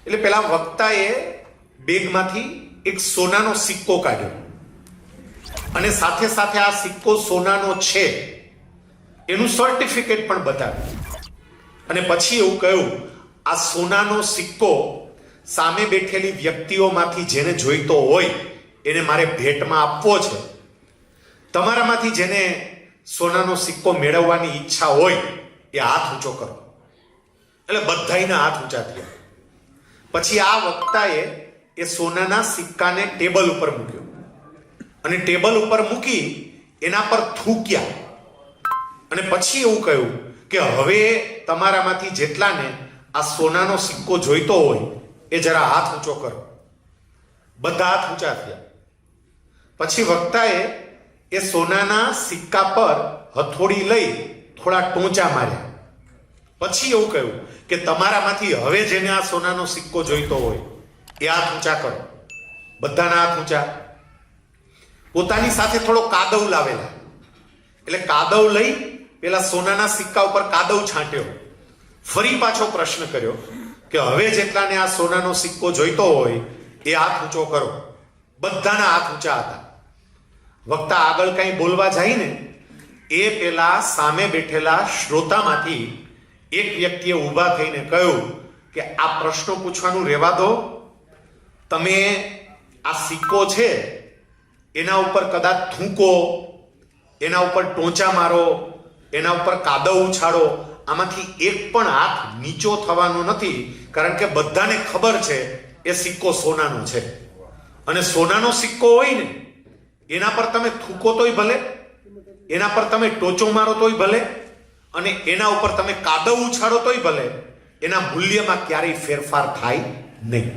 એટલે પેલા વક્તાએ બેગમાંથી એક સોનાનો સિક્કો કાઢ્યો અને સાથે સાથે આ સિક્કો સોનાનો છે એનું સર્ટિફિકેટ પણ બતાવ્યું અને પછી એવું કહ્યું, આ સોનાનો સિક્કો સામે બેઠેલી વ્યક્તિઓમાંથી જેને જોઈતો હોય એને મારે ભેટમાં આપવો છે. તમારામાંથી જેને સોનાનો સિક્કો મેળવવાની ઈચ્છા હોય એ હાથ ઊંચો કરો. એટલે બધાયના હાથ ઊંચા થયા. પછી આ વક્તાએ એ સોનાના સિક્કાને ટેબલ ઉપર મૂક્યો અને ટેબલ ઉપર મૂકી એના પર થૂક્યા અને પછી એવું કહ્યું કે હવે તમારામાંથી જેટલાને આ સોનાનો સિક્કો જોઈતો હોય એ જરા હાથ ઊંચો કરો. બધા હાથ ઊંચા થયા. પછી વક્તાએ એ સોનાના સિક્કા પર હથોડી લઈ થોડા ટોંચા માર્યા. પછી એવું કહ્યું કે તમારામાંથી હવે જેને આ સોનાનો સિક્કો જોઈતો હોય એ હાથ ઊંચા કરો. બધાના હાથ ઊંચા. પોતાની સાથે થોડો કાદવ લાવેલા એટલે કાદવ લઈ પેલા સોનાના સિક્કા ઉપર કાદવ છાંટ્યો. ફરી પાછો પ્રશ્ન કર્યો કે હવે જેટલાને આ સોનાનો સિક્કો જોઈતો હોય એ હાથ ઊંચો કરો. બધાના હાથ ઊંચા હતા. વક્તા આગળ કઈ બોલવા જાય ને એ પેલા સામે બેઠેલા શ્રોતામાંથી એક વ્યક્તિએ ઊભા થઈને કહ્યું કે આ પ્રશ્નો પૂછવાનું રહેવા દો. તમે આ સિક્કો છે એના ઉપર કદાચ થૂંકો, એના ઉપર ટોંચા મારો, એના ઉપર કાદવ ઉછાળો, આમાંથી એક પણ હાથ નીચો થવાનો નથી, કારણ કે બધાને ખબર છે એ સિક્કો સોનાનો છે. અને સોનાનો સિક્કો હોય ને એના પર તમે થૂકો તોય ભલે, એના પર તમે ટોચો મારો તોય ભલે, અને એના ઉપર તમે કાદવ ઉછાળો તોય ભલે, એના મૂલ્યમાં ક્યારેય ફેરફાર થાય નહીં.